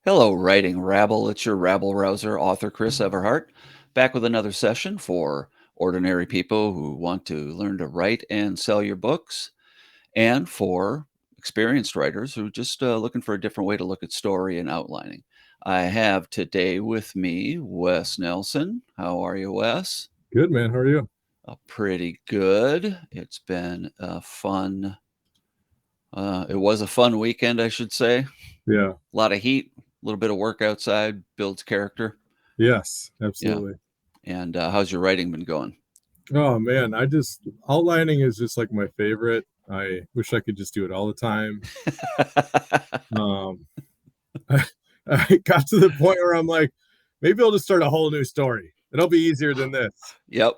Hello, writing Rabble. It's your Rabble rouser, author Chris Everhart, back with another session for ordinary people who want to learn to write and sell your books, and for experienced writers who are just looking for a different way to look at story and outlining. I have today with me Wes Nelson. How are you, Wes? Good, man. How are you? Pretty good. It's been a fun. It was a fun weekend, I should say. Yeah. A lot of heat, a little bit of work outside, builds character. Yes, Yeah. absolutely. And how's your writing been going? Oh man, outlining is just like my favorite. I wish I could just do it all the time. Um, I, I got to the point where I'm like, maybe I'll just start a whole new story. It'll be easier than this. Yep.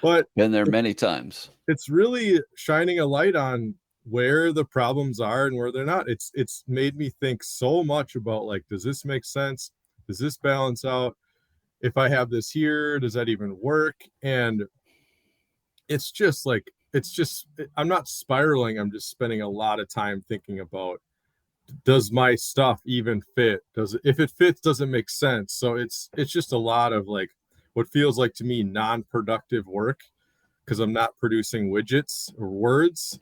But Been there it, many times. it's really shining a light on where the problems are and where they're not. It's made me think so much about like, does this make sense? Does this balance out? If I have this here, does that even work? And it's just like I'm not spiraling. I'm just spending a lot of time thinking about, does my stuff even fit? Does it, if it fits, does it make sense? So it's just a lot of like what feels like to me non-productive work because I'm not producing widgets or words.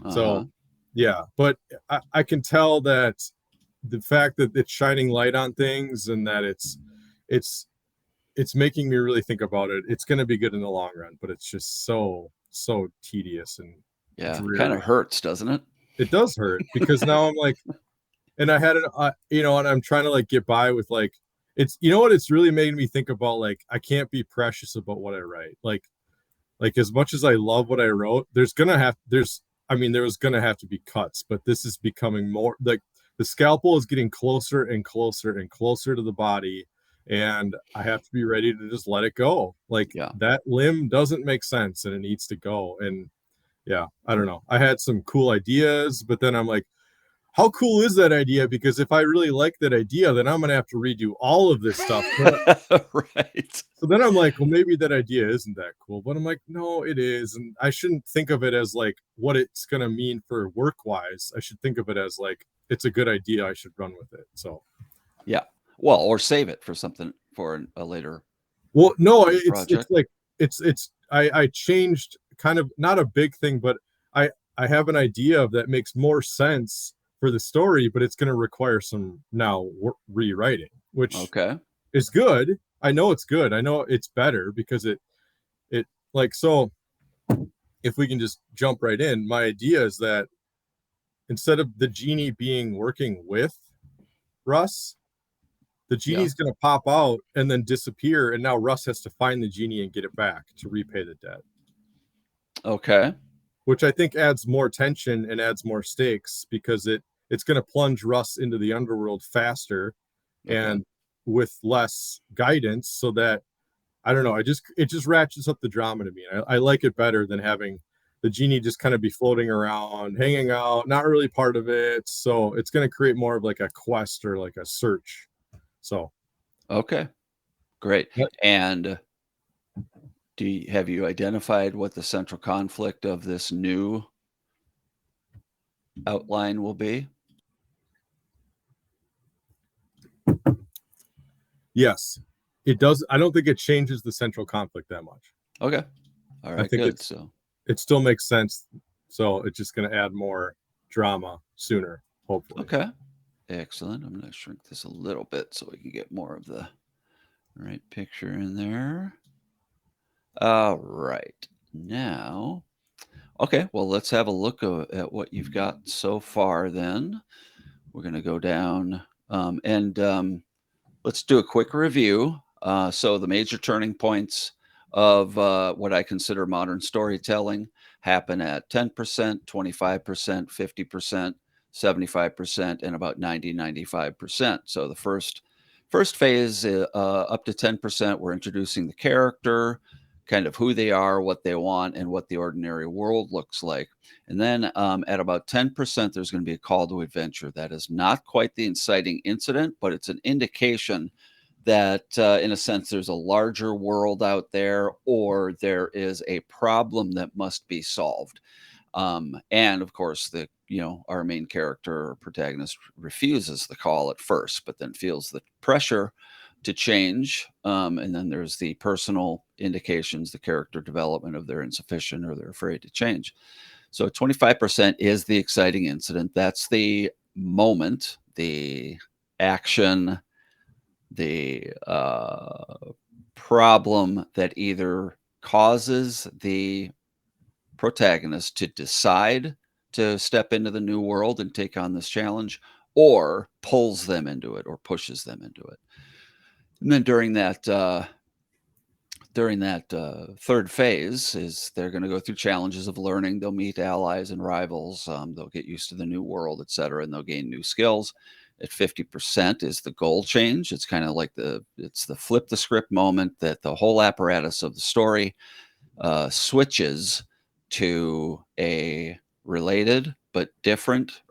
Uh-huh. So yeah, but I can tell that the fact that it's shining light on things and that it's it's making me really think about it. It's going to be good in the long run, but it's just so tedious and Yeah. Kind of dreary. hurts, doesn't it? It does hurt because now I'm like, and I had an, and I'm trying to like get by with like, it's, what it's really made me think about. Like, I can't be precious about what I write. Like as much as I love what I wrote, there was gonna have to be cuts, but this is becoming more like the scalpel is getting closer and closer and closer to the body, and I have to be ready to just let it go. Like Yeah. that limb doesn't make sense and it needs to go. And yeah, I don't know. I had some cool ideas, but then I'm like, how cool is that idea? Because if I really like that idea, then I'm gonna have to redo all of this stuff. Right. So then I'm like, well, maybe that idea isn't that cool. But I'm like, no, it is. And I shouldn't think of it as like what it's going to mean for work wise. I should think of it as like, it's a good idea. I should run with it. So, Yeah. Well, or save it for something for a later well, no, it's project. like, I changed kind of not a big thing, but I have an idea of that makes more sense for the story, but it's going to require some now rewriting, which Okay. is good. I know it's good. I know it's better because it like so if we can just jump right in, my idea is that instead of the genie being working with Russ, the Yeah. genie's going to pop out and then disappear, and now Russ has to find the genie and get it back to repay the debt, Okay. which I think adds more tension and adds more stakes because it's going to plunge Russ into the underworld faster Okay. and with less guidance, so that I don't know. It just ratchets up the drama to me. I like it better than having the genie just kind of be floating around, hanging out, not really part of it. So it's going to create more of like a quest or like a search. So Okay. Great. And have you identified what the central conflict of this new outline will be? yes, it does. I don't think it changes the central conflict that much. Okay. All I right. think Good. So, it still makes sense. So it's just going to add more drama sooner, hopefully. okay. Excellent. I'm going to shrink this a little bit so we can get more of the right picture in there. All right. Now, okay, well, let's have a look at what you've got so far then. We're going to go down and let's do a quick review. So, the major turning points of what I consider modern storytelling happen at 10%, 25%, 50%, 75%, and about 95%. So, the first phase, up to 10%, we're introducing the character, kind of who they are, what they want, and what the ordinary world looks like. And then at about 10%, there's going to be a call to adventure. That is not quite the inciting incident, but it's an indication that, in a sense, there's a larger world out there or there is a problem that must be solved. And of course, our main character or protagonist refuses the call at first, but then feels the pressure to change. And then there's the personal indications, the character development of they're insufficient or they're afraid to change. So 25% is the exciting incident. That's the moment, the action, the problem that either causes the protagonist to decide to step into the new world and take on this challenge, or pulls them into it or pushes them into it. And then during that third phase is they're going to go through challenges of learning. They'll meet allies and rivals. They'll get used to the new world, etc., and they'll gain new skills. At 50% is the goal change. It's kind of like it's the flip the script moment that the whole apparatus of the story switches to a related but different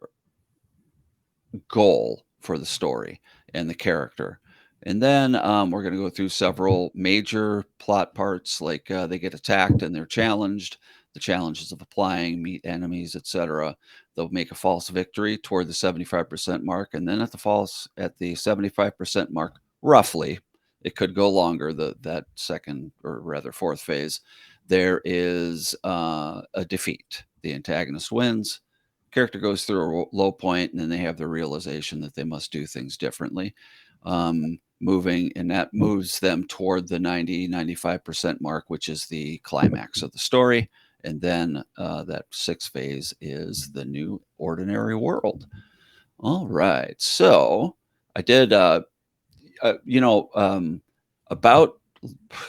goal for the story and the character. And then we're going to go through several major plot parts, like they get attacked and they're challenged, the challenges of applying, meet enemies, etc. They'll make a false victory toward the 75% mark, and then at the 75% mark, roughly, it could go longer. That second, or rather fourth phase, there is a defeat. The antagonist wins. Character goes through a low point, and then they have the realization that they must do things differently. Moving, and that moves them toward the 95% mark, which is the climax of the story. And then that sixth phase is the new ordinary world. All right. So I did, about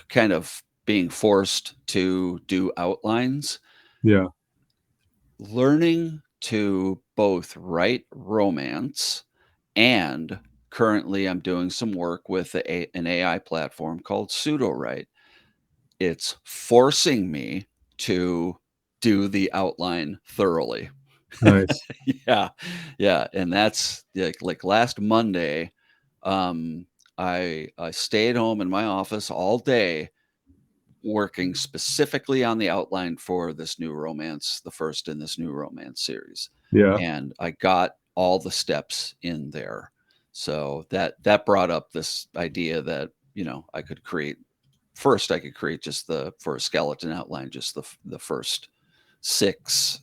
kind of being forced to do outlines. Yeah. Learning to both write romance, and currently I'm doing some work with an AI platform called PseudoWrite. It's forcing me to do the outline thoroughly. Nice. Yeah, yeah, and that's like last Monday. I stayed home in my office all day working specifically on the outline for this new romance, the first in this new romance series. Yeah. And I got all the steps in there. So that brought up this idea that, I could create just for a skeleton outline, just the first six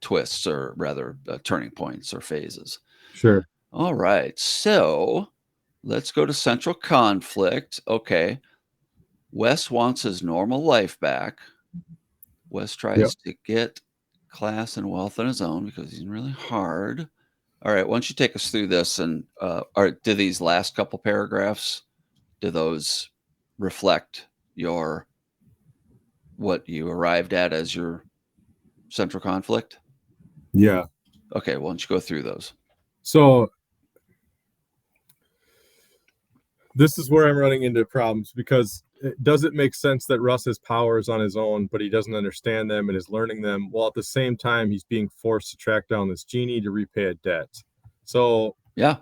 twists, or rather turning points or phases. Sure. All right. So let's go to central conflict. Okay. Wes wants his normal life back. Wes Yep. tries to get class and wealth on his own because he's really hard. All right, why don't you take us through this? And do these last couple paragraphs, do those reflect what you arrived at as your central conflict? Yeah. Okay, why don't you go through those? So this is where I'm running into problems, because does it make sense that Russ has powers on his own, but he doesn't understand them and is learning them, while at the same time he's being forced to track down this genie to repay a debt? So Yeah,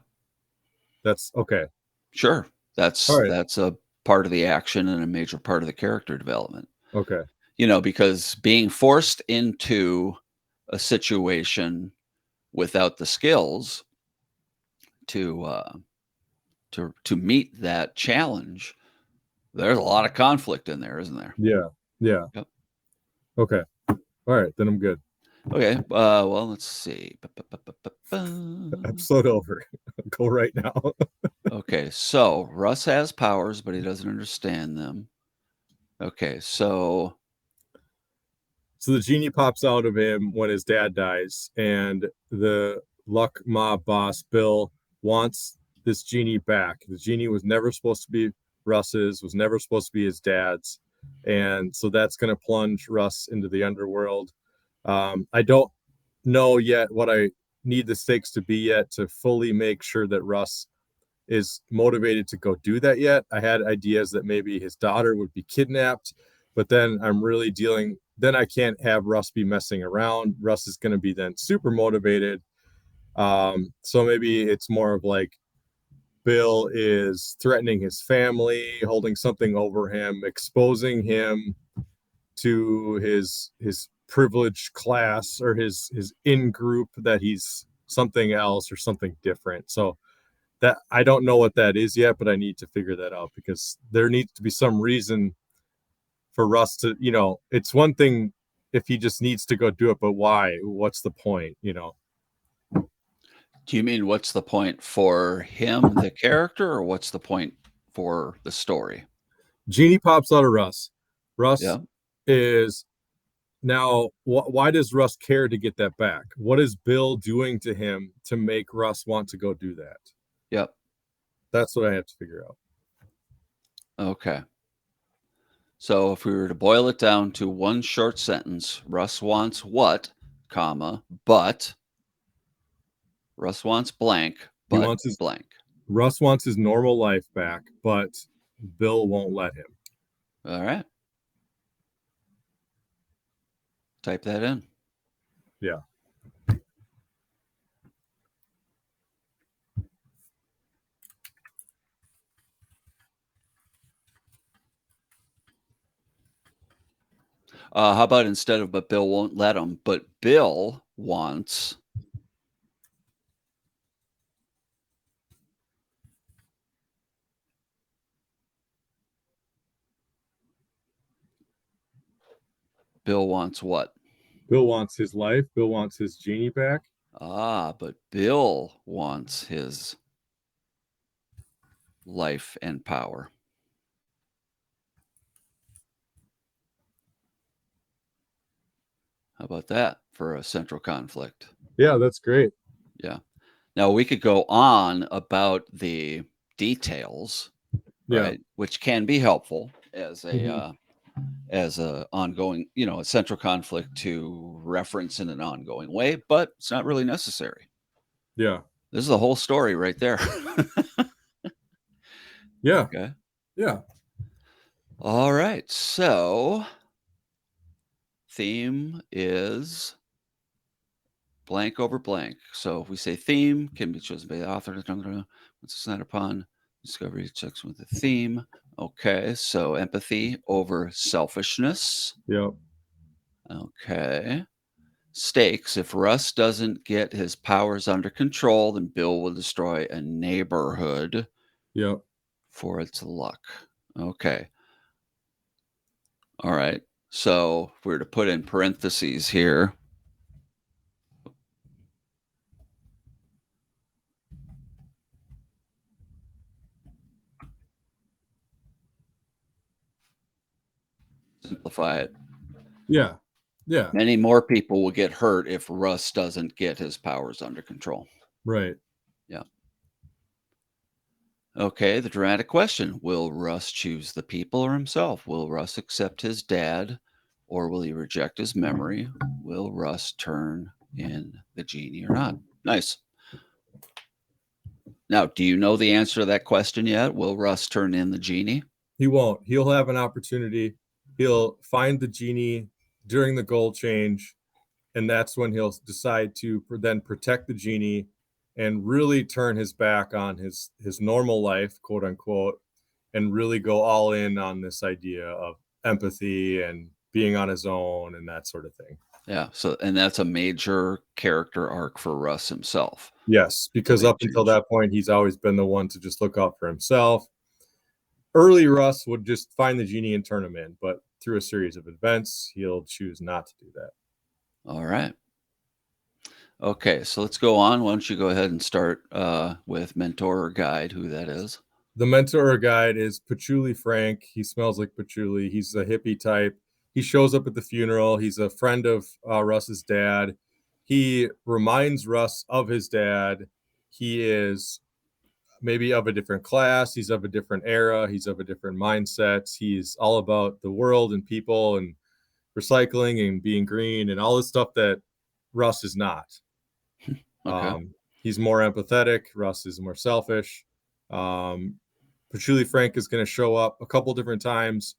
that's okay. sure. All That's right. that's a part of the action and a major part of the character development. Okay. Because being forced into a situation without the skills to to meet that challenge, there's a lot of conflict in there, isn't there? Yeah. Yeah. Yep. Okay. All right. Then I'm good. Okay. Well, let's see. Episode over. Go right now. Okay. So Russ has powers, but he doesn't understand them. Okay. So So the genie pops out of him when his dad dies, and the luck mob boss Bill wants this genie back. The genie was never supposed to be Russ's, was never supposed to be his dad's, and so that's going to plunge Russ into the underworld. I don't know yet what I need the stakes to be yet to fully make sure that Russ is motivated to go do that yet. I had ideas that maybe his daughter would be kidnapped, but then then I can't have Russ be messing around. Russ is going to be then super motivated. So maybe it's more of like Bill is threatening his family, holding something over him, exposing him to his privileged class or his in group, that he's something else or something different. So that I don't know what that is yet, but I need to figure that out, because there needs to be some reason for Russ to, it's one thing if he just needs to go do it, but why? What's the point? Do you mean what's the point for him, the character, or what's the point for the story? Genie pops out of Russ. Yeah. Russ is now. Why does Russ care to get that back? What is Bill doing to him to make Russ want to go do that? Yep. That's what I have to figure out. Okay. So if we were to boil it down to one short sentence, Russ wants what, comma, but Russ wants blank, He but wants his blank. Russ wants his normal life back, but Bill won't let him. All right. Type that in. Yeah. How about instead of but Bill won't let him, but Bill wants Bill wants what? Bill wants his life. Bill wants his genie back. But Bill wants his life and power. How about that for a central conflict? Yeah, that's great. Yeah. Now we could go on about the details, Yeah. right? Which can be helpful as a Mhm. as a ongoing, a central conflict to reference in an ongoing way, but it's not really necessary. Yeah. This is the whole story right there. Yeah. Okay. Yeah. All right. So theme is blank over blank. So if we say theme can be chosen by the author. Once it's not upon discovery, checks with the theme. Okay. So empathy over selfishness. Yep. Okay. Stakes. If Russ doesn't get his powers under control, then Bill will destroy a neighborhood Yep. for its luck. Okay. All right. So if we were to put in parentheses here, simplify it. Yeah. Yeah. Many more people will get hurt if Russ doesn't get his powers under control. Right. Yeah. Okay, the dramatic question. Will Russ choose the people or himself? Will Russ accept his dad or will he reject his memory? Will Russ turn in the genie or not? Nice. Now, do you know the answer to that question yet? Will Russ turn in the genie? He won't. He'll have an opportunity. He'll find the genie during the goal change, and that's when he'll decide to then protect the genie and really turn his back on his normal life, quote unquote, and really go all in on this idea of empathy and being on his own and that sort of thing. Yeah. So, and that's a major character arc for Russ himself. Yes, The because big up until change. that point, he's always been the one to just look out for himself. Early Russ would just find the genie and turn him in, but through a series of events, he'll choose not to do that. All right. Okay, so let's go on. Why don't you go ahead and start with mentor or guide, who that is? The mentor or guide is Patchouli Frank. He smells like patchouli. He's a hippie type. He shows up at the funeral. He's a friend of Russ's dad. He reminds Russ of his dad. He is maybe of a different class. He's of a different era. He's of a different mindset. He's all about the world and people and recycling and being green and all this stuff that Russ is not. Okay. He's more empathetic. Russ is more selfish. Patchouli Frank is going to show up a couple different times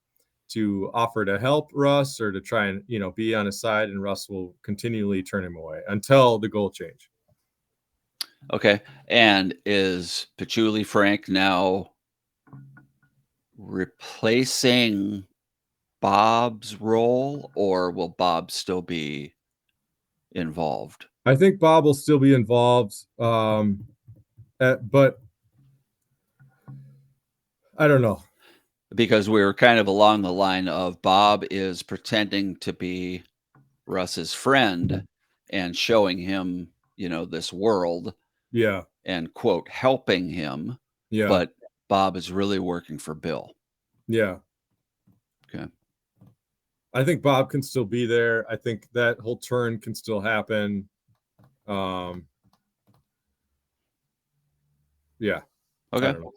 to offer to help Russ or to try and be on his side, and Russ will continually turn him away until the goal change. Okay. And is Patchouli Frank now replacing Bob's role, or will Bob still be involved? I think Bob will still be involved, but I don't know. Because we were kind of along the line of Bob is pretending to be Russ's friend and showing him, this world Yeah, and quote helping him, yeah, but Bob is really working for Bill. yeah. Okay. I think Bob can still be there. I think that whole turn can still happen. Um, yeah, I Okay. don't know.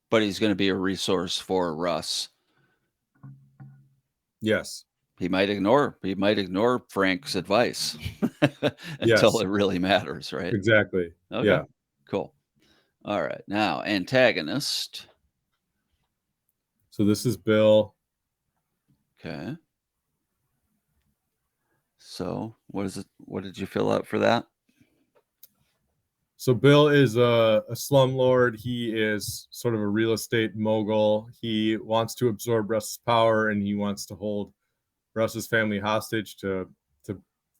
But he's going to be a resource for Russ. Yes, He might ignore Frank's advice until yes, it really matters, right? exactly. Okay. Yeah. Cool. All right. Now, antagonist. So this is Bill. Okay. So, what is it? What did you fill out for that? So Bill is a slumlord. He is sort of a real estate mogul. He wants to absorb Russ's power, and he wants to hold Russ's family hostage to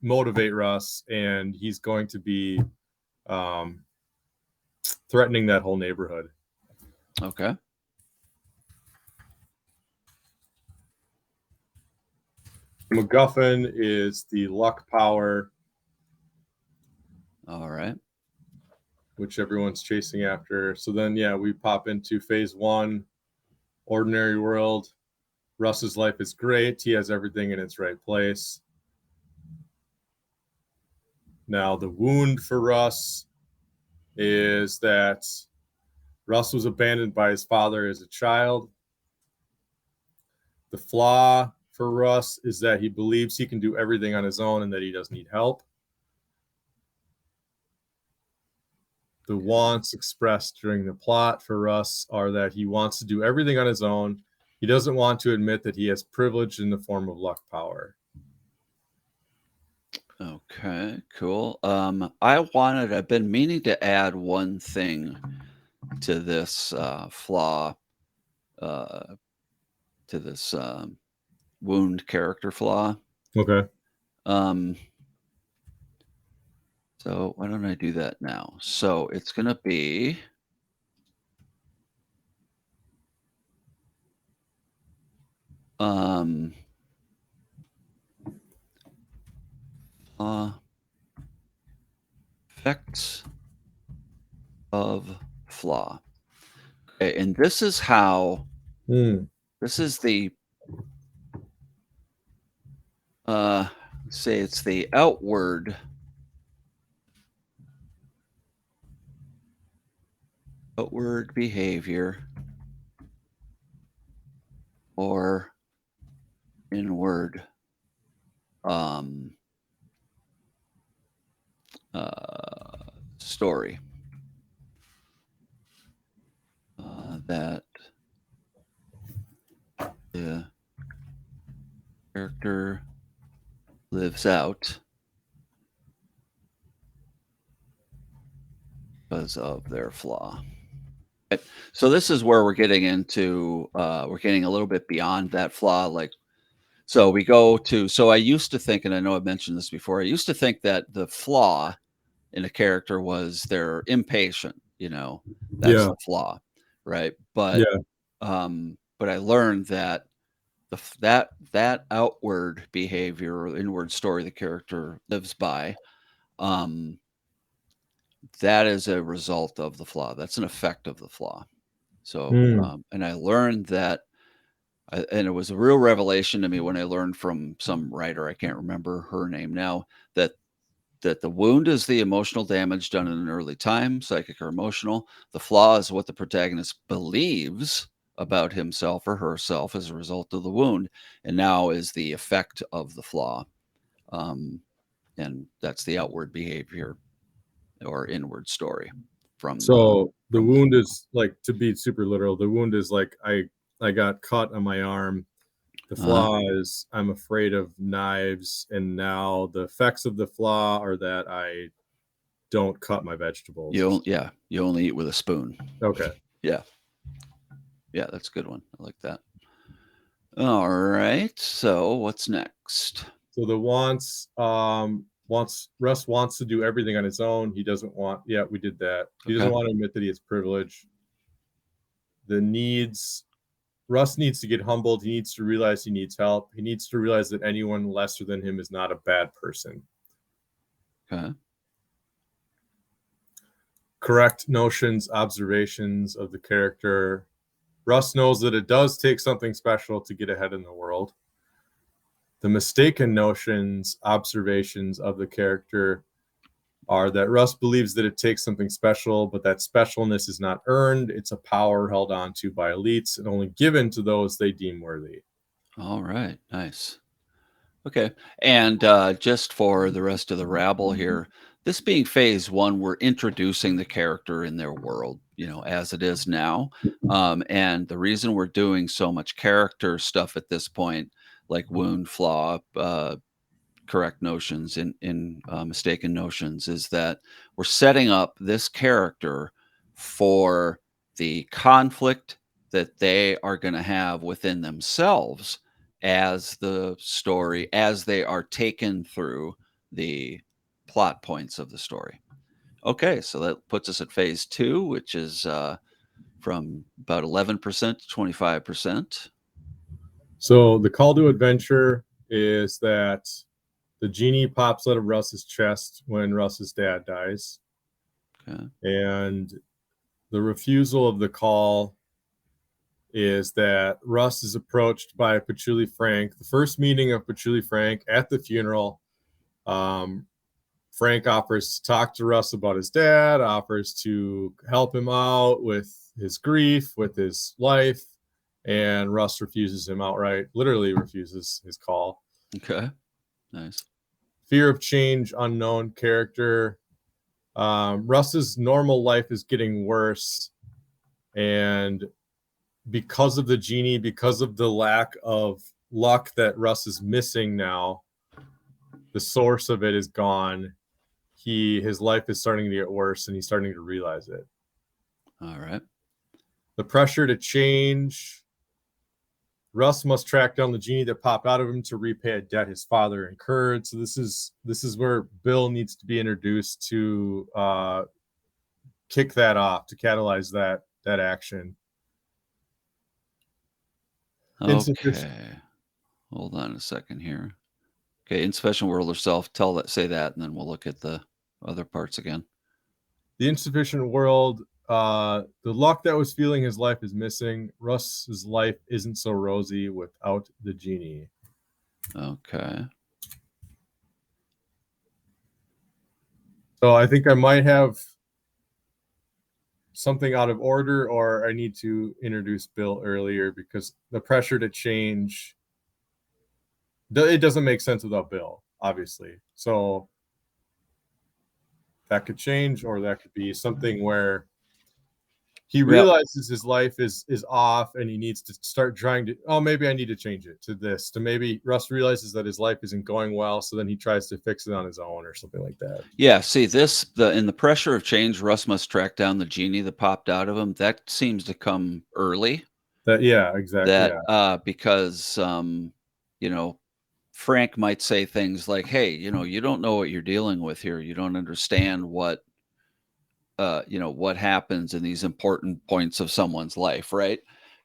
motivate Russ, and he's going to be um, threatening that whole neighborhood. Okay. MacGuffin is the luck power, All right. which everyone's chasing after. So then, yeah, we pop into phase one, ordinary world. Russ's life is great. He has everything in its right place. Now, the wound for Russ is that Russ was abandoned by his father as a child. The flaw for Russ is that he believes he can do everything on his own and that he doesn't need help. The wants expressed during the plot for Russ are that he wants to do everything on his own. He doesn't want to admit that he has privilege in the form of luck power. Okay. Cool. I've been meaning to add one thing to this flaw, uh, to this wound character flaw. Okay. Um, so why don't I do that now? So it's going to be um, effects of flaw. Okay, and this is how this is the say it's the outward behavior or inward um, story that the character lives out because of their flaw. Right. So this is where we're getting into we're getting a little bit beyond that flaw. Like, so we go to. So I used to think, and I know I've mentioned this before. I used to think that the flaw in a character was they're impatient. That's Yeah. the flaw, right? Yeah. But I learned that that outward behavior or inward story the character lives by, um, that is a result of the flaw. That's an effect of the flaw. So, and I learned that, and it was a real revelation to me when I learned from some writer, I can't remember her name now, that the wound is the emotional damage done in an early time, psychic or emotional. The flaw is what the protagonist believes about himself or herself as a result of the wound, and now is the effect of the flaw. Um, and that's the outward behavior or inward story from So the from the wound is like, to be super literal, the wound is like I got cut on my arm. The uh, flaw is I'm afraid of knives, and now the effects of the flaw are that I don't cut my vegetables. you only eat with a spoon. Okay. Yeah, yeah, that's a good one. I like that. All right. So what's next? So the wants Russ wants to do everything on his own. He doesn't want. Yeah, we did that. He doesn't Okay. want to admit that he has privilege. The needs. Russ needs to get humbled. He needs to realize he needs help. He needs to realize that anyone lesser than him is not a bad person. Okay. Correct notions, observations of the character. Russ knows that it does take something special to get ahead in the world. The mistaken notions, observations of the character are that Russ believes that it takes something special, but that specialness is not earned. It's a power held on to by elites and only given to those they deem worthy. All right. Nice. Okay. And just for the rest of the rabble here, this being phase one, we're introducing the character in their world, as it is now. And the reason we're doing so much character stuff at this point, like wound, flaw, correct notions, in mistaken notions, is that we're setting up this character for the conflict that they are going to have within themselves as the story, as they are taken through the plot points of the story. Okay, so that puts us at phase two, which is from about 11% to 25%. So the call to adventure is that the genie pops out of Russ's chest when Russ's dad dies. Okay. And the refusal of the call is that Russ is approached by Patchouli Frank. The first meeting of Patchouli Frank at the funeral, Frank offers to talk to Russ about his dad, offers to help him out with his grief, with his life, and Russ refuses him outright, literally refuses his call. Okay. Nice. Fear of change, unknown character. Russ's normal life is getting worse, and because of the genie, because of the lack of luck that Russ is missing now, the source of it is gone. His life is starting to get worse, and he's starting to realize it. All right. The pressure to change. Russ must track down the genie that popped out of him to repay a debt his father incurred. So this is where Bill needs to be introduced to kick that off, to catalyze that action. Insufficient. Okay. Hold on a second here. Okay, insufficient world or self. Say that, and then we'll look at the other parts again. The insufficient world. The luck that was feeling his life is missing. Russ's life isn't so rosy without the genie. Okay. So I think I might have something out of order, or I need to introduce Bill earlier because the pressure to change, it doesn't make sense without Bill, obviously. So that could change, or that could be something where he Yep. realizes his life is off and he needs to start trying to, oh, maybe I need to change it to this, to maybe Russ realizes that his life isn't going well, so then he tries to fix it on his own or something like that. Yeah. See, in the pressure of change, Russ must track down the genie that popped out of him. That seems to come early. Yeah, exactly. Yeah. Because Frank might say things like, "Hey, you don't know what you're dealing with here. You don't understand what what happens in these important points of someone's life, right?"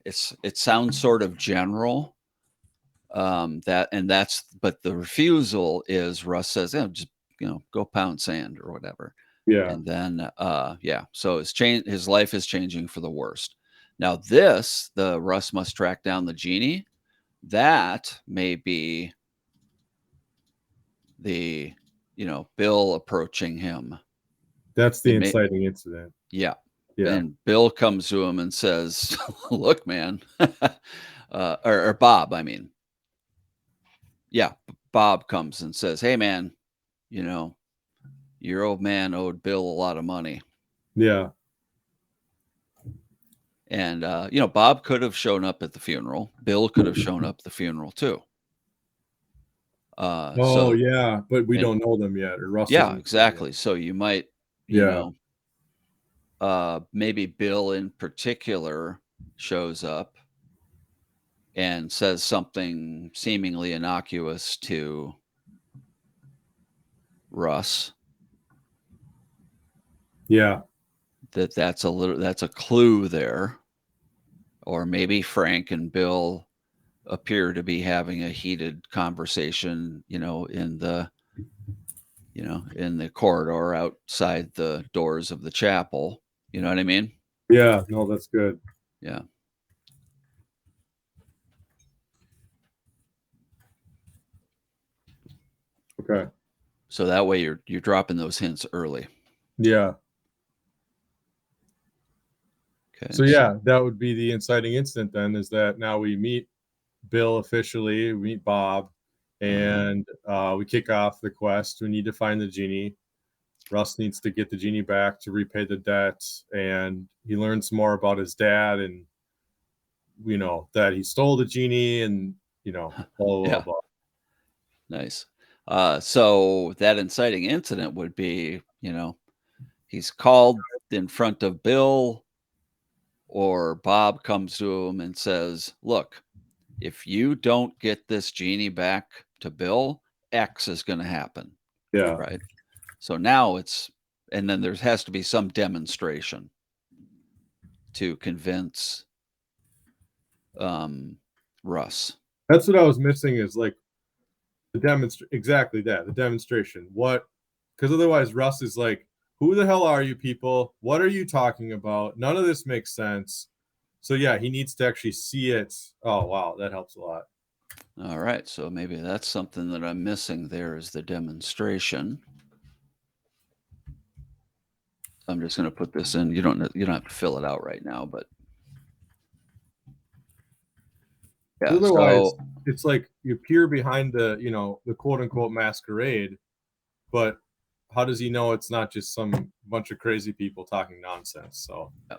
It sounds sort of general. But the refusal is Russ says, "Yeah, just go pound sand or whatever." Yeah. And then so his life is changing for the worst. Now the Russ must track down the genie. That may be the Bill approaching him. That's the inciting incident. Yeah. Yeah. And Bill comes to him and says, "Look, man," or Bob, I mean. Yeah, Bob comes and says, "Hey, man, your old man owed Bill a lot of money." Yeah. And, Bob could have shown up at the funeral. Bill could have shown up at the funeral too. Oh, yeah, but we and don't know them yet, or Russ yeah, doesn't. exactly. So you might, Yeah. maybe Bill in particular shows up and says something seemingly innocuous to Russ, Yeah. that's a clue there. Or maybe Frank and Bill appear to be having a heated conversation, in the corridor outside the doors of the chapel. You know what I mean? Yeah. No, that's good. Yeah. Okay. So that way you're dropping those hints early. Yeah. Okay. So yeah, that would be the inciting incident then, is that now we meet Bill officially, we meet Bob, and we kick off the quest. We need to find the genie. Russ needs to get the genie back to repay the debt, and he learns more about his dad, and that he stole the genie, and blah blah blah. Yeah. Blah. Nice. So that inciting incident would be, he's called in front of Bill, or Bob comes to him and says, "Look, if you don't get this genie back to Bill, X is going to happen." Yeah. Right. So now and then there has to be some demonstration to convince Russ. That's what I was missing, is like exactly that, the demonstration. Because otherwise Russ is like, who the hell are you people? What are you talking about? None of this makes sense. So yeah, he needs to actually see it. Oh wow, that helps a lot. All right. So maybe that's something that I'm missing there, is the demonstration. I'm just going to put this in. You don't have to fill it out right now, but yeah. Otherwise, So it's like you appear behind the quote unquote masquerade, but how does he know it's not just some bunch of crazy people talking nonsense? So yeah.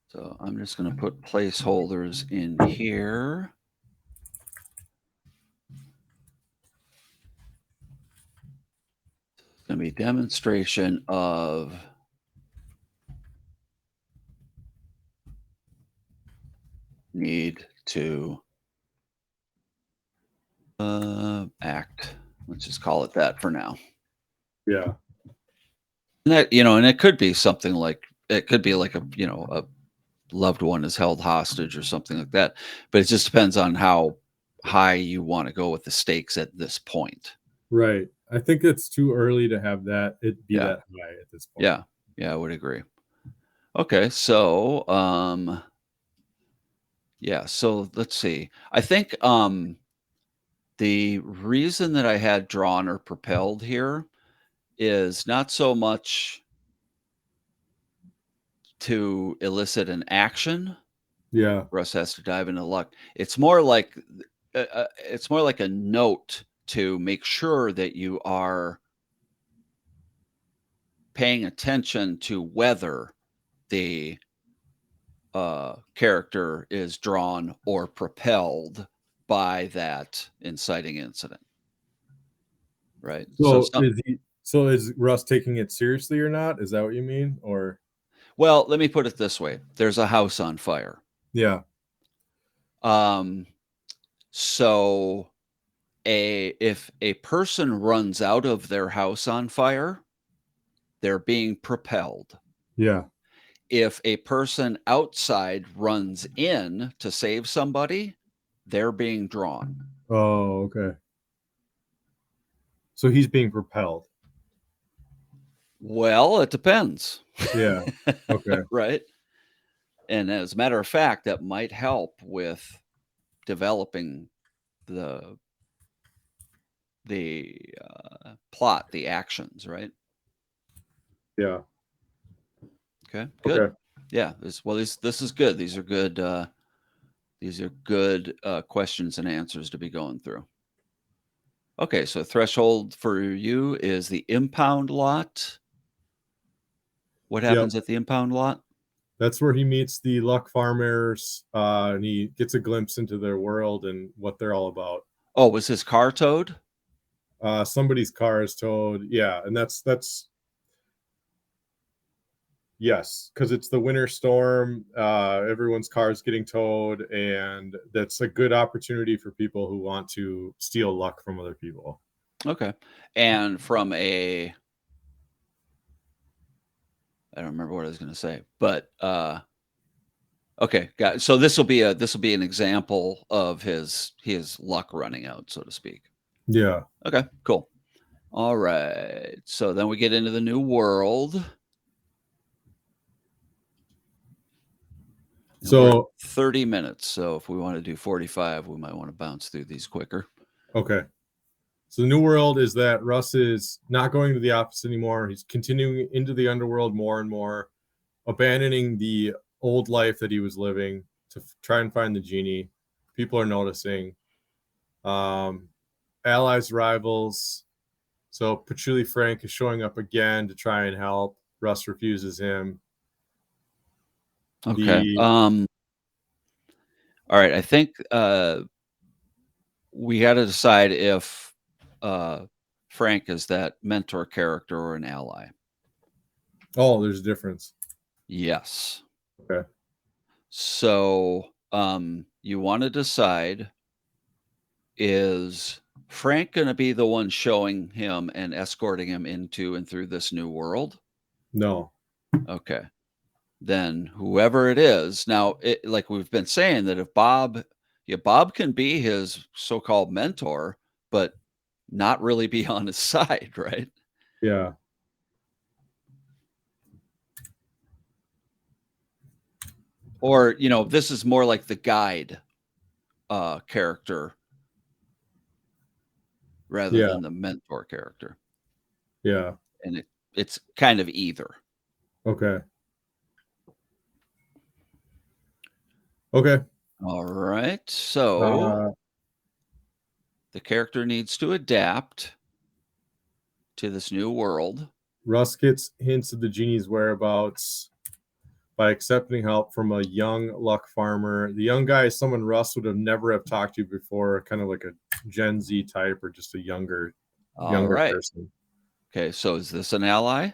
So I'm just going to put placeholders in here. It's going to be demonstration of need to act. Let's just call it that for now. yeah. And that, and it could be something like, it could be like a loved one is held hostage or something like that. But it just depends on how high you want to go with the stakes at this point. Right. I think it's too early to have it be Yeah. that high at this point. Yeah. Yeah, I would agree. Okay, so yeah, so let's see. I think the reason that I had drawn or propelled here is not so much to elicit an action. Yeah. Russ has to dive into luck. It's more like a note to make sure that you are paying attention to whether the character is drawn or propelled by that inciting incident. Right. So is Russ taking it seriously or not? Is that what you mean? Or Well, let me put it this way. There's a house on fire. yeah. So if a person runs out of their house on fire, they're being propelled. Yeah. If a person outside runs in to save somebody, they're being drawn. Oh, okay. So he's being propelled. Well, it depends. Yeah. Okay. Right. And as a matter of fact, that might help with developing the plot, the actions, right? Yeah. Okay, good. Okay. Yeah, this is good. These are good. Questions and answers to be going through. Okay, so threshold for you is the impound lot. What Yep. happens at the impound lot? That's where he meets the luck farmers, and he gets a glimpse into their world and what they're all about. Oh, was his car towed? Somebody's car is towed. Yeah, and that's Yes, because it's the winter storm. Everyone's car's getting towed, and that's a good opportunity for people who want to steal luck from other people. Okay. And from a I don't remember what I was gonna say, but, okay, got it. So this will be an example of his luck running out, so to speak. Yeah. Okay, cool. Alright, so then we get into the new world, and we're at So 30 minutes, so if we wanna do 45, we might wanna bounce through these quicker. okay. So the new world is that Russ is not going to the office anymore. He's continuing into the underworld more and more, abandoning the old life that he was living to try and find the genie. People are noticing. Um, Allies, rivals. So Patchouli Frank is showing up again to try and help. Russ refuses him. Okay, The alright, I think, we gotta decide if, uh, Frank is that mentor character or an ally. oh, there's a difference. Yes. Okay. So, you wanna decide, is Frank gonna be the one showing him and escorting him into and through this new world? No. Okay. Then whoever it is now, like we've been saying that if Bob yeah, Bob can be his so-called mentor, but not really be on his side, right? Yeah. Or, this is more like the guide, character rather Yeah. than the mentor character, Yeah. and it's kind of either. Okay. Okay. Alright, so Uh, the character needs to adapt to this new world. Russ gets hints of the genie's whereabouts by accepting help from a young luck farmer. The young guy is someone Russ would have never have talked to before, kind of like a Gen Z type or just a younger Alright. person. Okay, so is this an ally?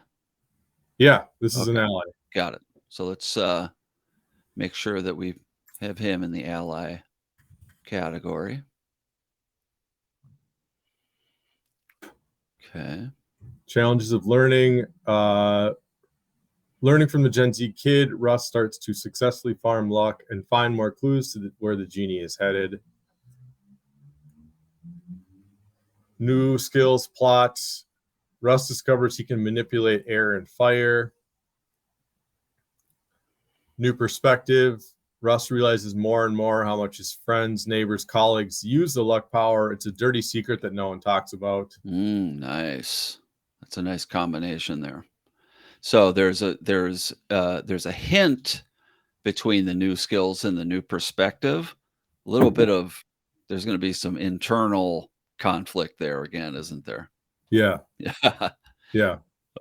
Yeah, this is an Okay, ally. got it. So let's, make sure that we have him in the ally category. Okay. Challenges of learning from the Gen Z kid, Russ starts to successfully farm luck and find more clues to where the genie is headed. New skills, plots. Russ discovers he can manipulate air and fire. New perspective. Russ realizes more and more how much his friends, neighbors, colleagues use the luck power. It's a dirty secret that no one talks about. Nice. That's a nice combination there. So there's a hint between the new skills and the new perspective. A little bit of there's gonna be some internal conflict there again, isn't there? Yeah, Yeah. yeah.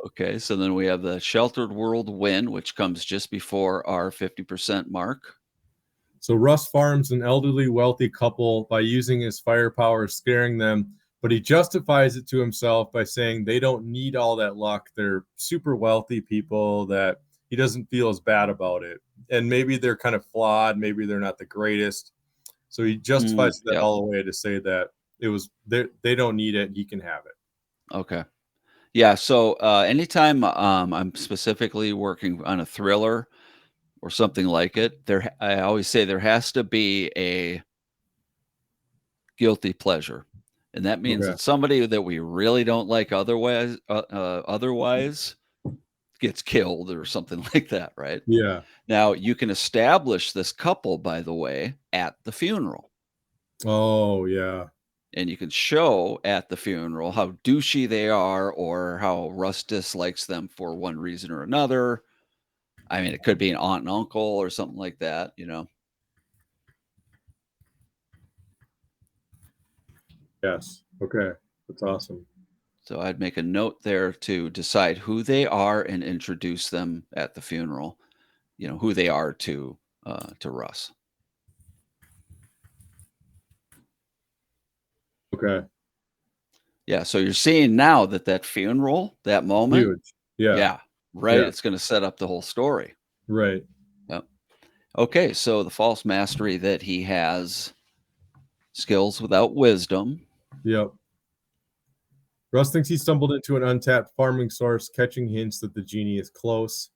Okay, so then we have the sheltered world win, which comes just before our 50% mark. So Russ farms an elderly, wealthy couple by using his firepower, scaring them, but he justifies it to himself by saying they don't need all that luck. They're super wealthy people that he doesn't feel as bad about it. And maybe they're kind of flawed, maybe they're not the greatest. So he justifies that Yep. all the way to say that they don't need it, he can have it. Okay. Yeah, so, anytime, I'm specifically working on a thriller or something like it, I always say there has to be a guilty pleasure, and that means Okay. that somebody that we really don't like otherwise gets killed or something like that, right? Yeah. Now, you can establish this couple, by the way, at the funeral, Oh, yeah. and you can show at the funeral how douchey they are or how Russ dislikes them for one reason or another. I mean, it could be an aunt and uncle or something like that. Yes. Okay. That's awesome. So I'd make a note there to decide who they are and introduce them at the funeral, who they are to Russ. Okay. Yeah, so you're seeing now that funeral, that moment, Huge. Yeah. yeah. right? Yeah. It's going to set up the whole story. Right. Yep. Okay, so the false mastery that he has skills without wisdom. Yep. Russ thinks he stumbled into an untapped farming source, catching hints that the genie is close.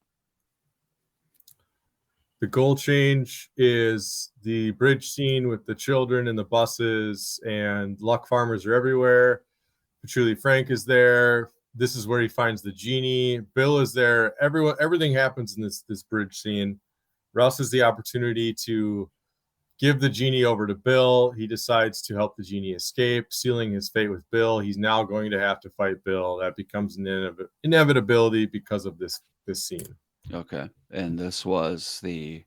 The goal change is the bridge scene with the children and the buses, and luck farmers are everywhere. Patchouli Frank is there. This is where he finds the genie. Bill is there. Everything happens in this bridge scene. Russ has the opportunity to give the genie over to Bill. He decides to help the genie escape, sealing his fate with Bill. He's now going to have to fight Bill. That becomes an inevitability because of this scene. Okay, and this was the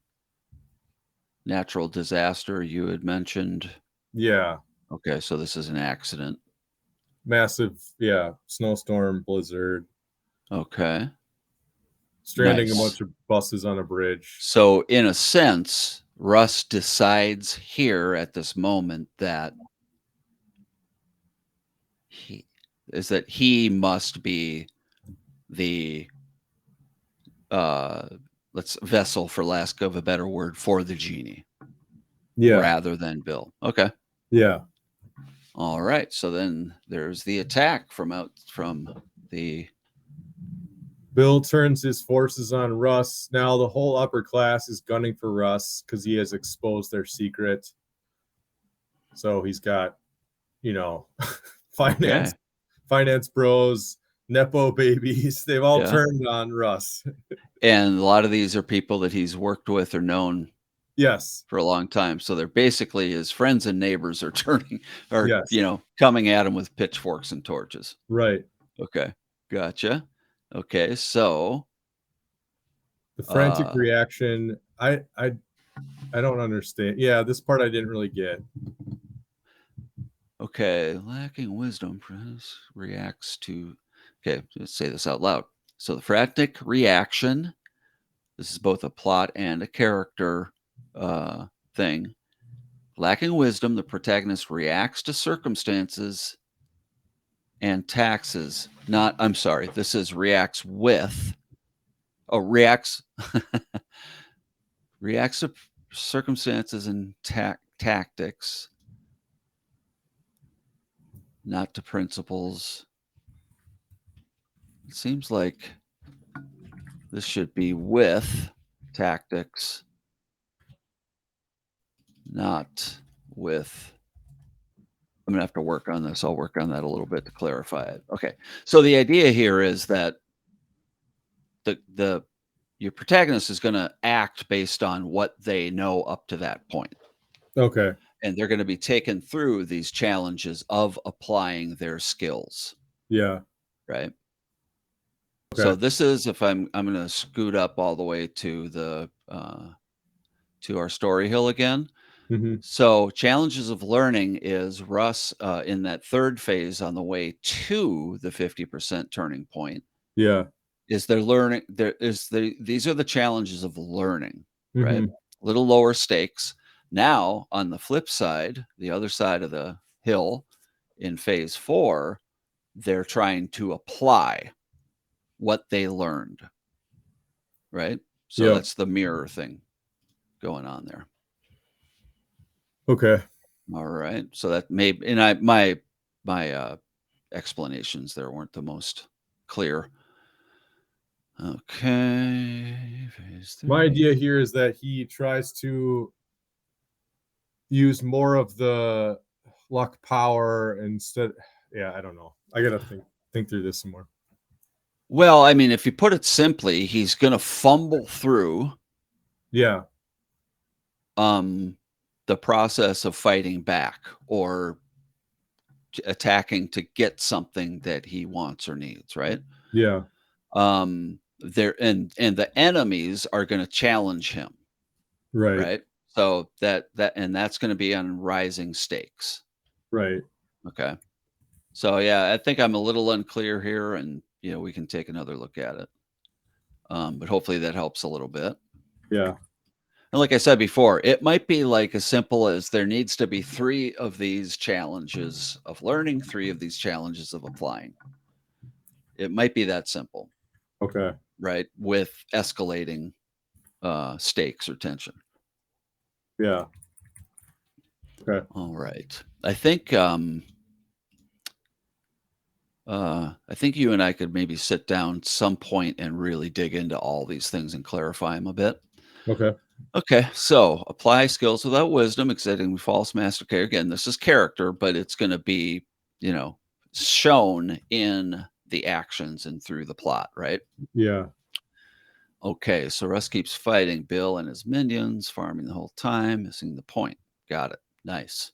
natural disaster you had mentioned. Yeah. Okay, so this is an accident. Massive, yeah, snowstorm, blizzard, Okay, stranding a nice. bunch of buses on a bridge. So, in a sense, Russ decides here at this moment that he must be the uh let's vessel, for lack of a better word, for the genie Yeah. rather than Bill. Okay. Yeah. All right. So then there's the attack from the Bill turns his forces on Russ. Now the whole upper class is gunning for Russ because he has exposed their secret. So he's got, you know, finance okay. finance bros, nepo babies. They've all Yeah. turned on Russ. And a lot of these are people that he's worked with or known Yes. for a long time. So they're basically his friends and neighbors are Yes. coming at him with pitchforks and torches. Right. Okay. Gotcha. Okay. So The frantic reaction. I don't understand. Yeah, this part I didn't really get. okay, lacking wisdom reacts to. Okay, let's say this out loud. So the frantic reaction. This is both a plot and a character thing. Lacking wisdom, the protagonist reacts to circumstances and taxes. Not. I'm sorry. This is reacts with. Oh, reacts reacts to circumstances and tactics, not to principles. It seems like this should be with tactics, not with. I'm going to have to work on this. I'll work on that a little bit to clarify it. Okay. So the idea here is that the your protagonist is going to act based on what they know up to that point. Okay. And they're going to be taken through these challenges of applying their skills. Yeah. Right. Okay. So this is, if I'm going to scoot up all the way to the to our story hill again. Mm-hmm. So challenges of learning is Russ in that third phase on the way to the 50% turning point. Yeah. Is they're learning. These are the challenges of learning, right? Mm-hmm. A little lower stakes. Now on the flip side, the other side of the hill, in phase 4, they're trying to apply what they learned, right? So Yep. that's the mirror thing going on there. Okay. All right. So that may, and my explanations there weren't the most clear. Okay. My idea here is that he tries to use more of the luck power instead. Yeah, I don't know. I gotta think through this some more. Well, I mean, if you put it simply, he's going to fumble through Yeah. the process of fighting back or attacking to get something that he wants or needs, right? Yeah. There and the enemies are going to challenge him, Right. right? So that's going to be on rising stakes. Right. Okay. So yeah, I think I'm a little unclear here, and we can take another look at it. But hopefully that helps a little bit. Yeah. And like I said before, it might be like as simple as there needs to be 3 of these challenges of learning, 3 of these challenges of applying. It might be that simple. Okay. right, with escalating stakes or tension. Yeah. Okay. All right. I think you and I could maybe sit down some point and really dig into all these things and clarify them a bit. Okay. Okay, so apply skills without wisdom, exceeding false master care. Again, this is character, but it's going to be, shown in the actions and through the plot, right? Yeah. Okay, so Russ keeps fighting Bill and his minions, farming the whole time, missing the point. Got it. Nice.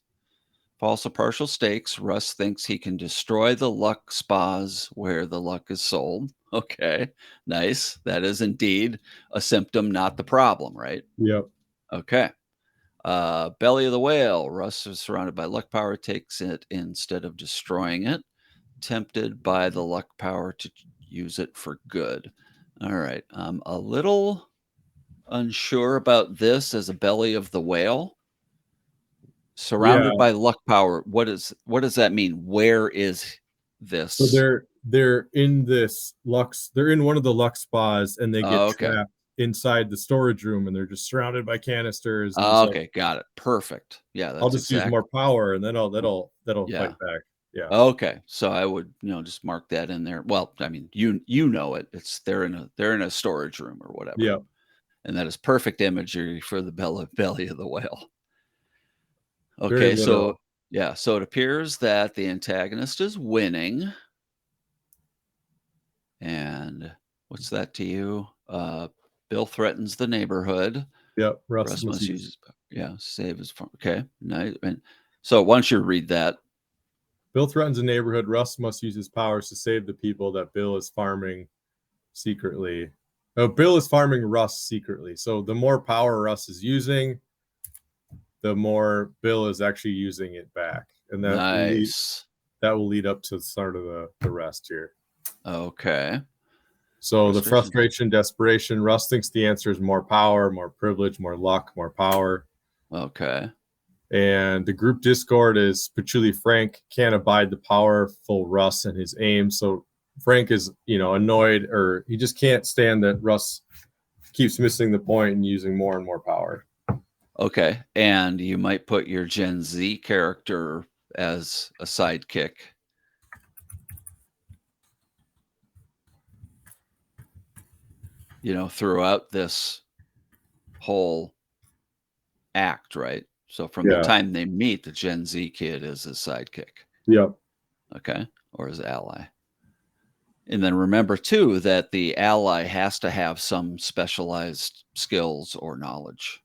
False or partial stakes. Russ thinks he can destroy the luck spas where the luck is sold. Okay, nice. That is indeed a symptom, not the problem, right? Yep. Okay. Belly of the whale. Russ is surrounded by luck power, takes it instead of destroying it. Tempted by the luck power to use it for good. All right. I'm a little unsure about this as a belly of the whale. Yeah. Surrounded by luck power. What does that mean? Where is So this? they're in this Lux. They're in one of the Lux spas, and they get Okay. trapped inside the storage room, and they're just surrounded by canisters. And he's like, Okay, got it. Perfect. Yeah, "I'll that's just use exact. more power, and then that'll Yeah. fight back." Yeah. Okay. So I would, just mark that in there. Well, I mean, you know it. It's they're in a storage room or whatever. Yeah. And that is perfect imagery for the belly of the whale. Very Okay, so literal. yeah, so it appears that the antagonist is winning. And what's that to you? Bill threatens the neighborhood. Yep. Russ Russ must must use. use save his farm. Okay, nice. And so once you read that, Bill threatens a neighborhood. Russ must use his powers to save the people that Bill is farming secretly. Oh, Bill is farming Russ secretly. So the more power Russ is using, the more Bill is actually using it back, and nice. that will lead up to the start of the rest here. Okay. So the frustration, desperation. Russ thinks the answer is more power, more privilege, more luck, more power. Okay. And the group Discord is Patchouli Frank can't abide the powerful Russ and his aim. So Frank is, annoyed, or he just can't stand that Russ keeps missing the point and using more and more power. Okay. And you might put your Gen Z character as a sidekick. Throughout this whole act, right? So from the time they meet, the Gen Z kid is his sidekick. Yep. Okay. Or his ally. And then remember too that the ally has to have some specialized skills or knowledge.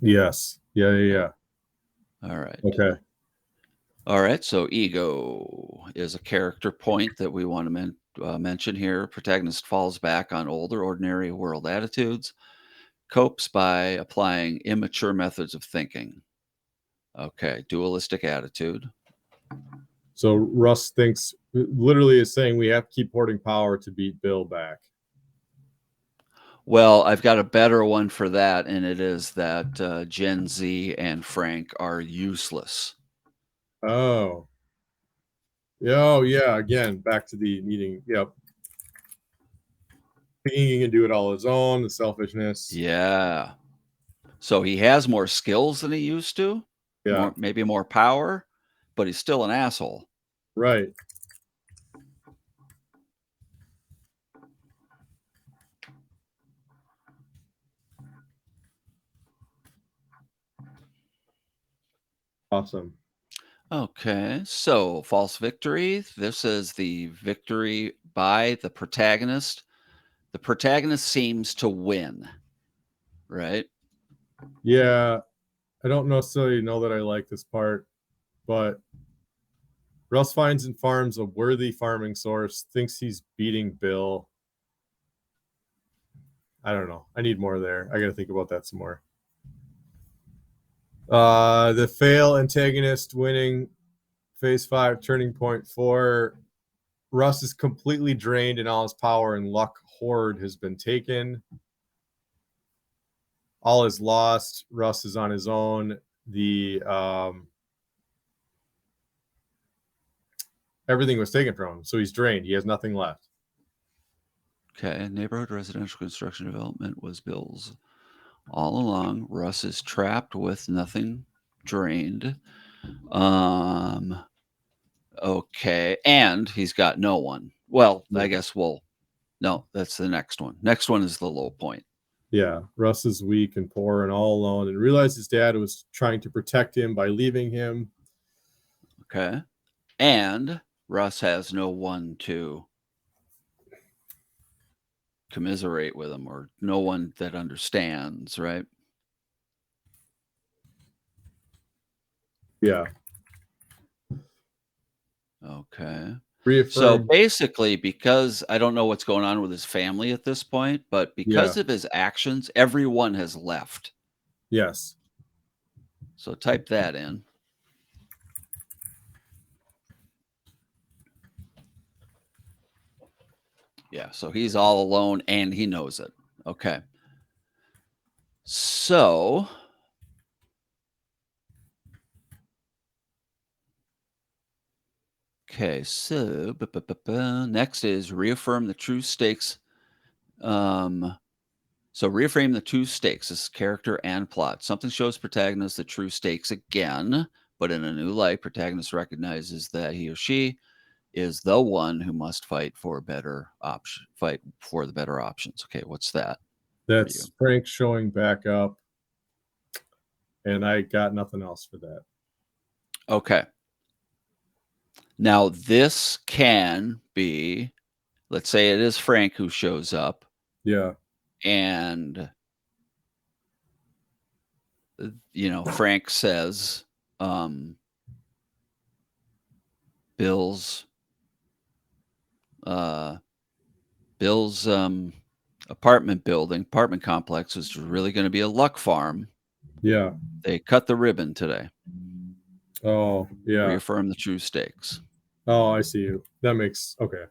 Yes. Yeah. All right. Okay. All right. So ego is a character point that we want to mention here. Protagonist falls back on older, ordinary world attitudes, copes by applying immature methods of thinking. Okay. Dualistic attitude. So Russ thinks, literally is saying, we have to keep hoarding power to beat Bill back. Well, I've got a better one for that, and it is that Gen Z and Frank are useless. Oh. Oh, yeah. Again, back to the needing. Yep. Thinking he can do it all on his own, the selfishness. Yeah. So he has more skills than he used to. Yeah. Maybe more power, but he's still an asshole. Right. Awesome. Okay, so false victory. This is the victory by the protagonist. The protagonist seems to win, right? Yeah. I don't necessarily know that I like this part, but Russ finds and farms a worthy farming source, thinks he's beating Bill. I don't know. I need more there. I got to think about that some more. The fail antagonist winning phase 5, turning point 4. Russ is completely drained and all his power and luck hoard has been taken. All is lost. Russ is on his own. Everything was taken from him, so he's drained. He has nothing left. Okay, neighborhood residential construction development was Bill's all along. Russ is trapped with nothing drained. Okay, and he's got no one. Well, I guess no, that's the next one. Next one is the low point. Yeah, Russ is weak and poor and all alone, and realized his dad was trying to protect him by leaving him. Okay, and Russ has no one to commiserate with him, or no one that understands, right? Yeah. Okay. So Reaffirm. basically, because I don't know what's going on with his family at this point, but Yeah. because of his actions, everyone has left. Yes. So type that in. Yeah, so he's all alone and he knows it. Okay. So okay, so next is reaffirm the true stakes. So reframe the two stakes, this is character and plot. Something shows protagonist the true stakes again, but in a new light, protagonist recognizes that he or she is the one who must fight for better option, fight for the better options. Okay, what's that for you? That's Frank showing back up, and I got nothing else for that. Okay. Now this can be, let's say it is Frank who shows up, Yeah. and Frank says, Bill's uh Bill's apartment complex is really going to be a luck farm. Yeah. They cut the ribbon today. Oh, yeah. Reaffirm the true stakes. Oh, I see you. That makes okay.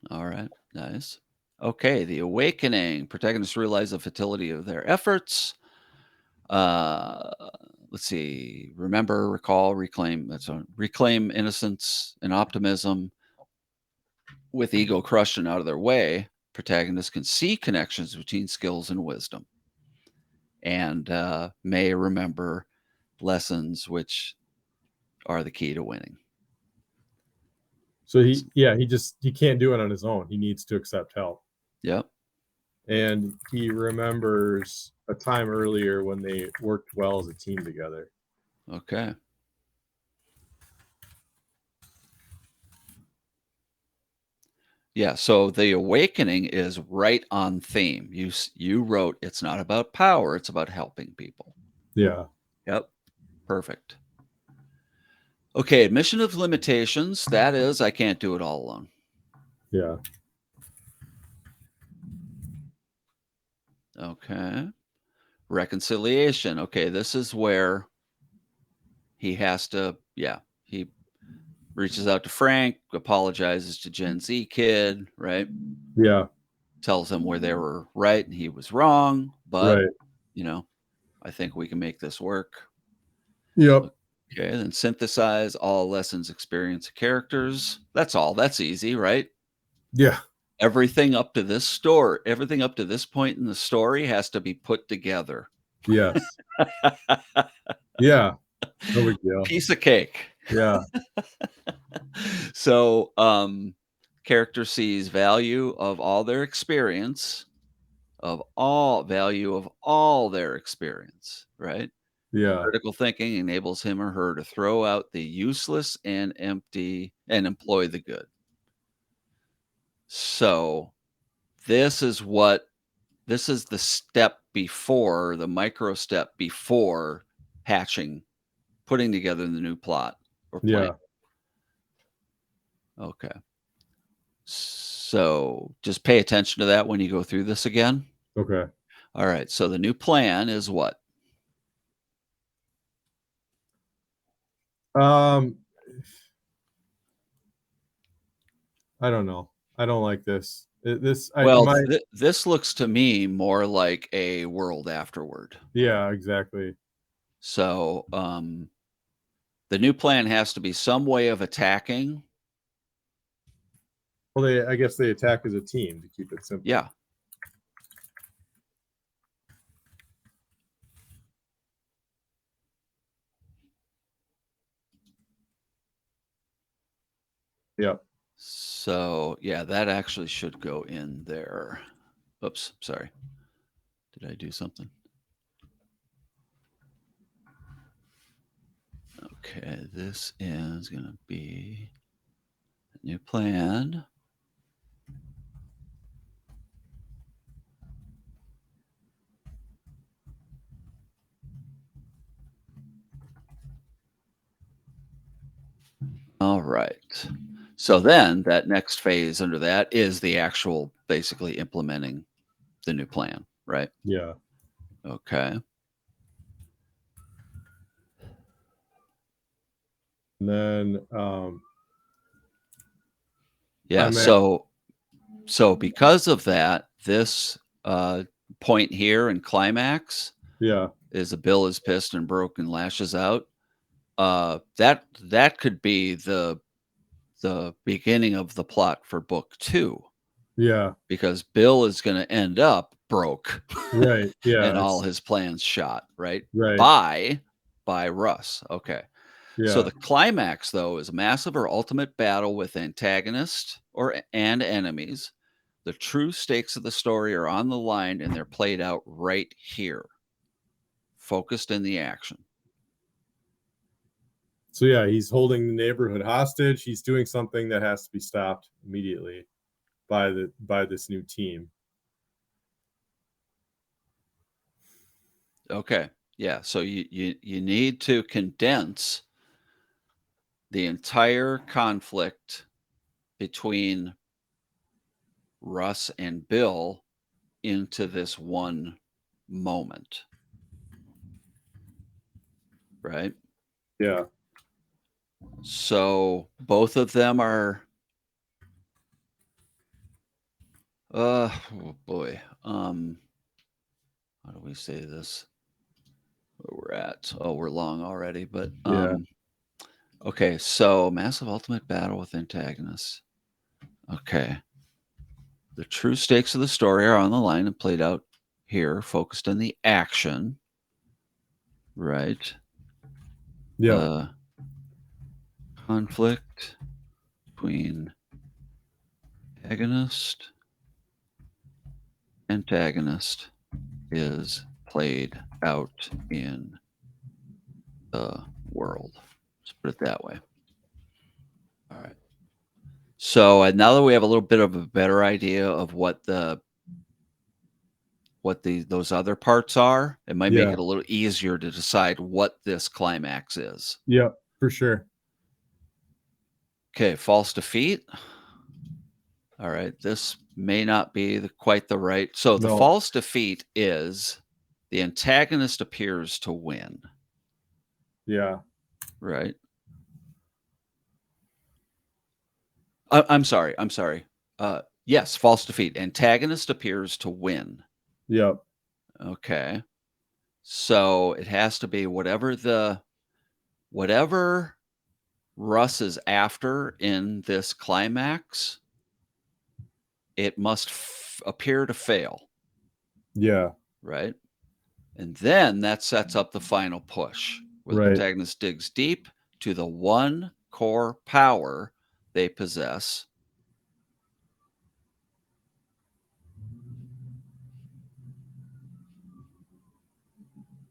All right, nice. Okay, the awakening. Protagonists realize the futility of their efforts. Uh, let's see. Remember, recall, reclaim. Reclaim innocence and optimism. With ego crushed and out of their way, protagonists can see connections between skills and wisdom, and may remember lessons which are the key to winning. So he can't do it on his own. He needs to accept help. Yep. And he remembers a time earlier when they worked well as a team together. Okay. Yeah, so the awakening is right on theme. You wrote it's not about power, it's about helping people. Yeah. Yep. Perfect. Okay, admission of limitations, that is I can't do it all alone. Yeah. Okay. Reconciliation. Okay, this is where he has to, he reaches out to Frank, apologizes to Gen Z kid, right? Yeah. Tells him where they were right and he was wrong, but Right. I think we can make this work. Yep. Okay, then synthesize all lessons, experience, characters. That's all. That's easy, right? Yeah. Everything up to this point in the story has to be put together. Yes. Yeah. No big deal. Piece of cake. Yeah. So, character sees value of all their experience, their experience, right? Yeah. Critical thinking enables him or her to throw out the useless and empty and employ the good. So, this is the step before, the micro step before hatching, putting together the new plot or plan. Yeah. Okay. So just pay attention to that when you go through this again. Okay. All right. So the new plan is what? I don't know. I don't like this. This I Well, my this looks to me more like a world afterward. Yeah, exactly. So, the new plan has to be some way of attacking. Well, I guess they attack as a team to keep it simple. Yeah. Yep. So, yeah, that actually should go in there. Oops, sorry. Did I do something? Okay, this is going to be a new plan. All right. So then that next phase under that is the actual basically implementing the new plan, right? Yeah. Okay. And then Yeah, I'm at so because of that, this point here in climax yeah. is a Bill is pissed and broke and lashes out. That could be the beginning of the plot for book 2 Yeah. because Bill is going to end up broke Right. and Yeah. all It's his plans shot, right? right. By Russ. Okay. So Yeah. the climax though is a massive or ultimate battle with antagonists and enemies. The true stakes of the story are on the line and they're played out right here. Focused in the action. So yeah, he's holding the neighborhood hostage. He's doing something that has to be stopped immediately by this new team. Okay. Yeah. So you need to condense the entire conflict between Russ and Bill into this one moment. Right? Yeah. So both of them are oh boy. How do we say this? Where we're at. Oh, we're long already, but Yeah. okay, so massive ultimate battle with antagonists. Okay. The true stakes of the story are on the line and played out here, focused on the action. Right. Yeah. The conflict between antagonist is played out in the world. Let's put it that way. All right. So now that we have a little bit of a better idea of what those other parts are, it might make Yeah. it a little easier to decide what this climax is. Yeah. For sure. Okay, false defeat. All right, this may not be quite the right. So the No. false defeat is the antagonist appears to win. Yeah. Right. I'm sorry. I'm sorry. Yes, false defeat. Antagonist appears to win. Yep. Okay. So it has to be whatever Russ is after in this climax, it must appear to fail. Yeah. Right. And then that sets up the final push where the Right. protagonist digs deep to the one core power they possess.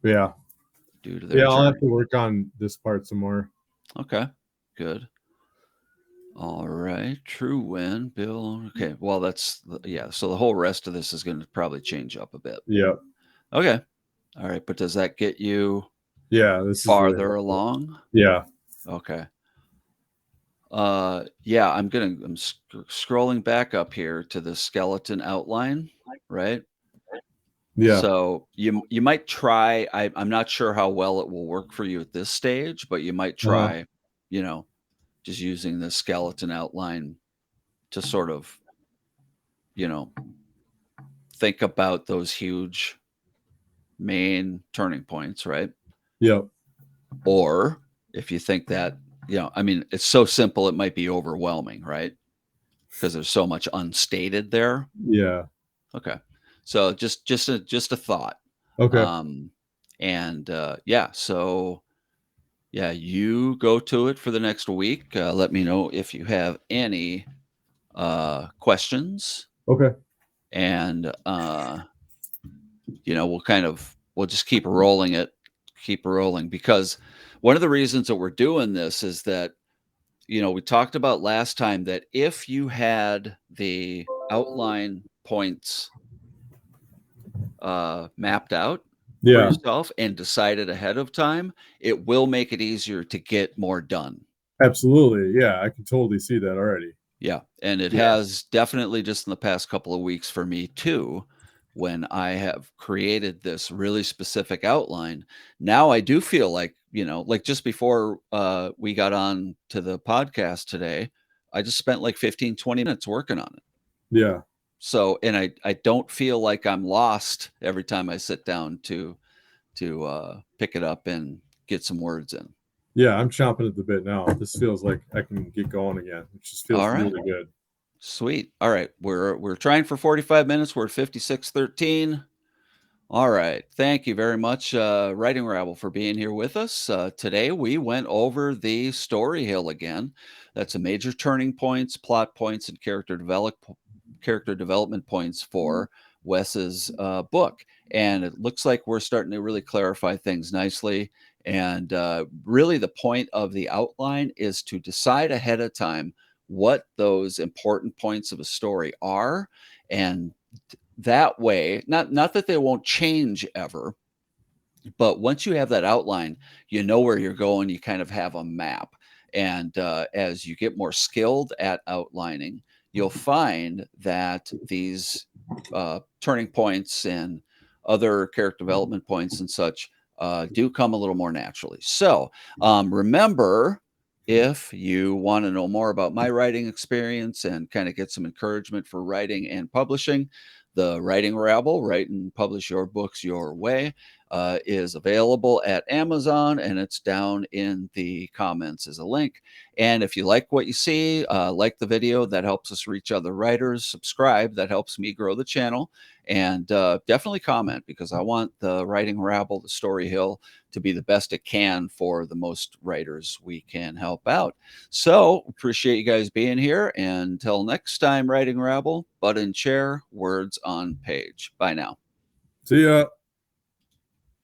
Yeah. Due to their Yeah. I'll journey. have to work on this part some more. Okay, good. All right, true win, Bill. Okay, well, yeah. So the whole rest of this is going to probably change up a bit. Yep. Okay, all right. But does that get you Yeah. This is really farther helpful. along? Yeah. Okay. Yeah. I'm scrolling back up here to the skeleton outline, right? Yeah. So you might try. I'm not sure how well it will work for you at this stage, but you might Uh-huh. try, just using the skeleton outline to sort of, you know, think about those huge main turning points, right? Yep. Or if you think that, I mean, it's so simple, it might be overwhelming, right? Because there's so much unstated there. Yeah. Okay. So just a thought. Okay. Um, and yeah, so yeah, you go to it for the next week. Let me know if you have any questions, Okay. and we'll just keep rolling, because one of the reasons that we're doing this is that we talked about last time that if you had the outline points mapped out for Yeah. yourself and decided ahead of time, it will make it easier to get more done. Absolutely. Yeah, I can totally see that already. Yeah, and it Yeah. has definitely just in the past couple of weeks for me too, when I have created this really specific outline. Now I do feel like, like just before we got on to the podcast today, I just spent like 15-20 minutes working on it. Yeah. So, and I don't feel like I'm lost every time I sit down to pick it up and get some words in. Yeah, I'm chomping at the bit now. This feels like I can get going again. It just feels All right. really good. Sweet. All right. We're trying for 45 minutes. We're at 56:13. All right. Thank you very much, Writing Rabble, for being here with us. Today we went over the story hill again. That's a major turning points, plot points, and character development points for Wes's book. And it looks like we're starting to really clarify things nicely. And really, the point of the outline is to decide ahead of time what those important points of a story are, and that way, not that they won't change ever, but once you have that outline, you know where you're going, you kind of have a map. And as you get more skilled at outlining, you'll find that these turning points and other character development points and such do come a little more naturally. So remember, if you want to know more about my writing experience and kind of get some encouragement for writing and publishing, the Writing Rabble, Write and Publish Your Books Your Way, is available at Amazon, and it's down in the comments as a link. And if you like what you see, like the video, that helps us reach other writers. Subscribe, that helps me grow the channel. And definitely comment, because I want the Writing Rabble, the Story Hill, to be the best it can for the most writers we can help out. So appreciate you guys being here. And until next time, Writing Rabble, butt in chair, words on page. Bye now. See ya.